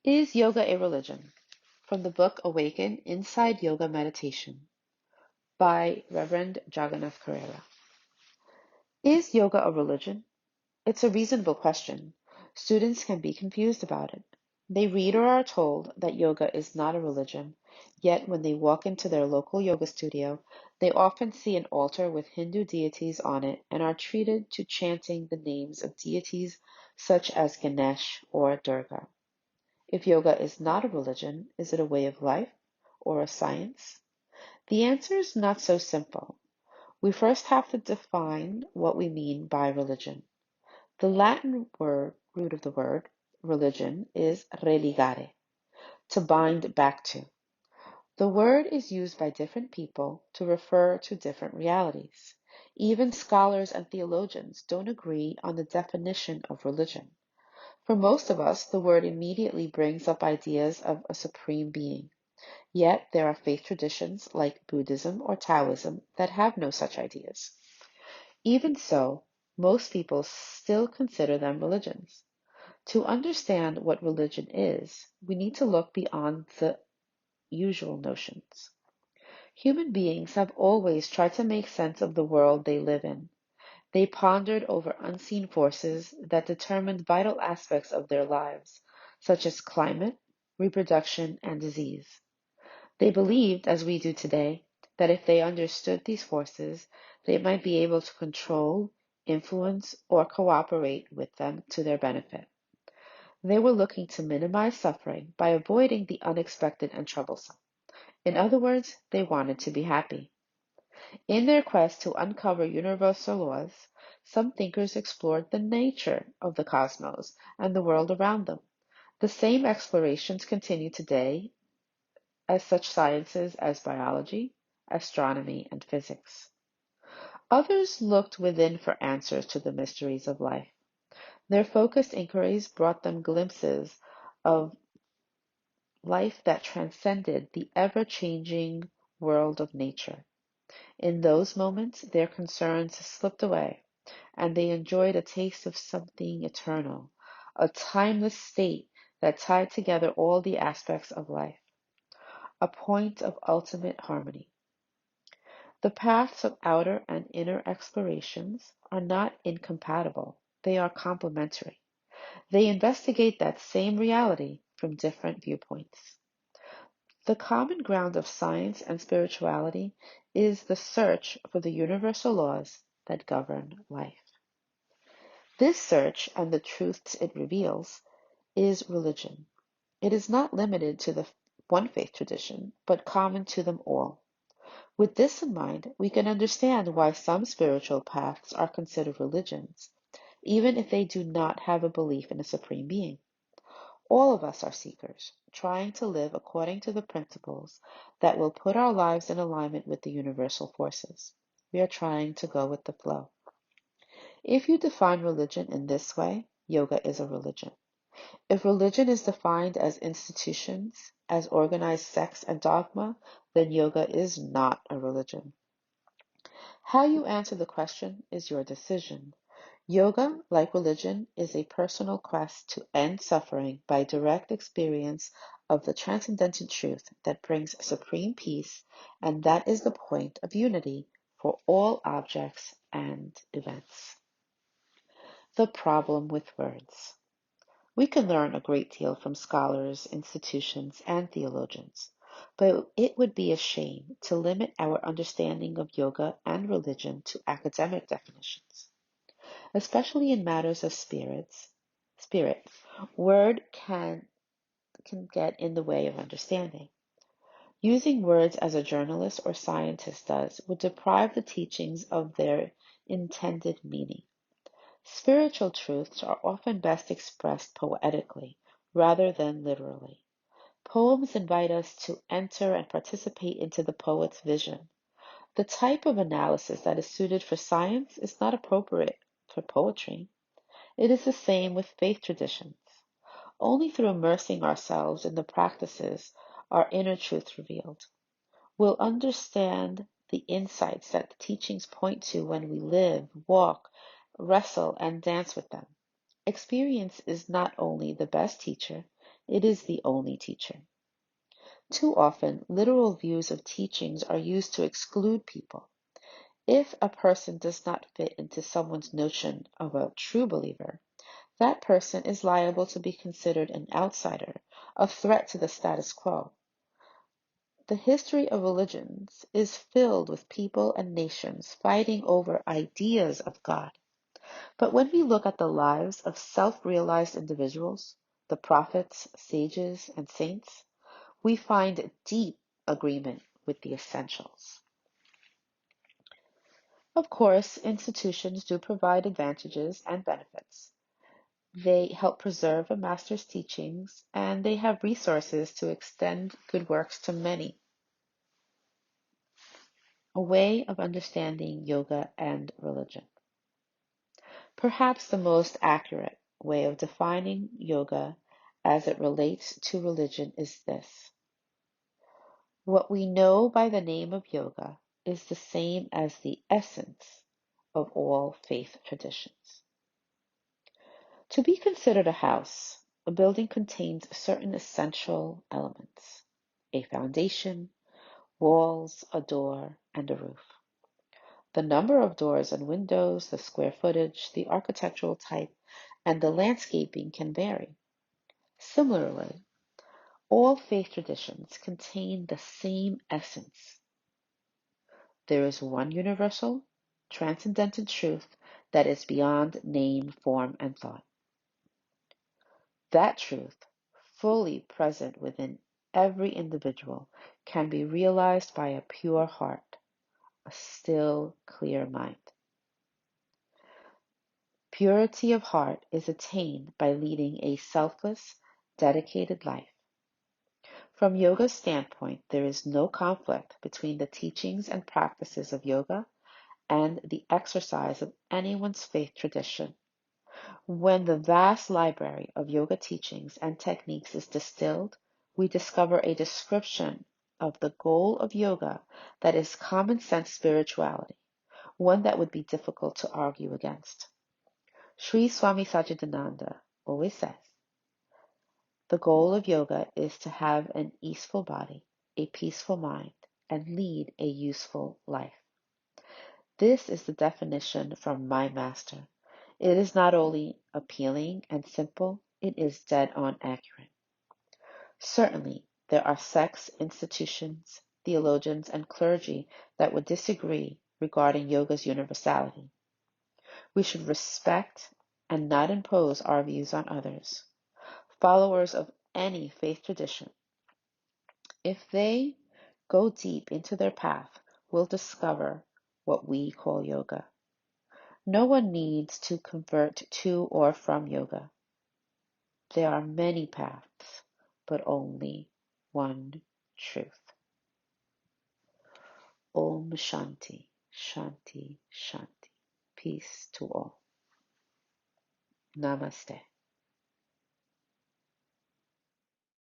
Is yoga a religion? From the book Awaken Inside Yoga Meditation by Reverend Jagannath Karera. Is yoga a religion? It's a reasonable question. Students can be confused about it. They read or are told that yoga is not a religion, yet when they walk into their local yoga studio, they often see an altar with Hindu deities on it and are treated to chanting the names of deities such as Ganesh or Durga. If yoga is not a religion, is it a way of life or a science? The answer is not so simple. We first have to define what we mean by religion. The Latin root of the word religion is religare, to bind back to. The word is used by different people to refer to different realities. Even scholars and theologians don't agree on the definition of religion. For most of us, the word immediately brings up ideas of a supreme being. Yet there are faith traditions like Buddhism or Taoism that have no such ideas. Even so, most people still consider them religions. To understand what religion is, we need to look beyond the usual notions. Human beings have always tried to make sense of the world they live in. They pondered over unseen forces that determined vital aspects of their lives, such as climate, reproduction, and disease. They believed, as we do today, that if they understood these forces, they might be able to control, influence, or cooperate with them to their benefit. They were looking to minimize suffering by avoiding the unexpected and troublesome. In other words, they wanted to be happy. In their quest to uncover universal laws, some thinkers explored the nature of the cosmos and the world around them. The same explorations continue today as such sciences as biology, astronomy, and physics. Others looked within for answers to the mysteries of life. Their focused inquiries brought them glimpses of life that transcended the ever-changing world of nature. In those moments, their concerns slipped away, and they enjoyed a taste of something eternal, a timeless state that tied together all the aspects of life, a point of ultimate harmony. The paths of outer and inner explorations are not incompatible, they are complementary. They investigate that same reality from different viewpoints. The common ground of science and spirituality is the search for the universal laws that govern life. This search and the truths it reveals is religion. It is not limited to the one faith tradition, but common to them all. With this in mind, we can understand why some spiritual paths are considered religions, even if they do not have a belief in a supreme being. All of us are seekers, trying to live according to the principles that will put our lives in alignment with the universal forces. We are trying to go with the flow. If you define religion in this way, yoga is a religion. If religion is defined as institutions, as organized sects and dogma, then yoga is not a religion. How you answer the question is your decision. Yoga, like religion, is a personal quest to end suffering by direct experience of the transcendental truth that brings supreme peace, and that is the point of unity for all objects and events. The problem with words. We can learn a great deal from scholars, institutions, and theologians, but it would be a shame to limit our understanding of yoga and religion to academic definitions. Especially in matters of spirit, word can get in the way of understanding. Using words as a journalist or scientist does would deprive the teachings of their intended meaning. Spiritual truths are often best expressed poetically rather than literally. Poems invite us to enter and participate into the poet's vision. The type of analysis that is suited for science is not appropriate for poetry. It is the same with faith traditions. Only through immersing ourselves in the practices are inner truths revealed. We'll understand the insights that the teachings point to when we live, walk, wrestle, and dance with them. Experience is not only the best teacher, It is the only teacher. Too often, literal views of teachings are used to exclude people. If a person does not fit into someone's notion of a true believer, that person is liable to be considered an outsider, a threat to the status quo. The history of religions is filled with people and nations fighting over ideas of God. But when we look at the lives of self-realized individuals, the prophets, sages, and saints, we find deep agreement with the essentials. Of course, institutions do provide advantages and benefits. They help preserve a master's teachings, and they have resources to extend good works to many. A way of understanding yoga and religion. Perhaps the most accurate way of defining yoga as it relates to religion is this. What we know by the name of yoga is the same as the essence of all faith traditions. To be considered a house, a building contains certain essential elements: a foundation, walls, a door, and a roof. The number of doors and windows, the square footage, the architectural type, and the landscaping can vary. Similarly, all faith traditions contain the same essence. There is one universal, transcendental truth that is beyond name, form, and thought. That truth, fully present within every individual, can be realized by a pure heart, a still, clear mind. Purity of heart is attained by leading a selfless, dedicated life. From yoga's standpoint, there is no conflict between the teachings and practices of yoga and the exercise of anyone's faith tradition. When the vast library of yoga teachings and techniques is distilled, we discover a description of the goal of yoga that is common sense spirituality, one that would be difficult to argue against. Sri Swami Satchidananda always says, the goal of yoga is to have an easeful body, a peaceful mind, and lead a useful life. This is the definition from my master. It is not only appealing and simple, it is dead on accurate. Certainly, there are sects, institutions, theologians, and clergy that would disagree regarding yoga's universality. We should respect and not impose our views on others. Followers of any faith tradition, if they go deep into their path, will discover what we call yoga. No one needs to convert to or from yoga. There are many paths, but only one truth. Om Shanti, Shanti, Shanti. Peace to all. Namaste.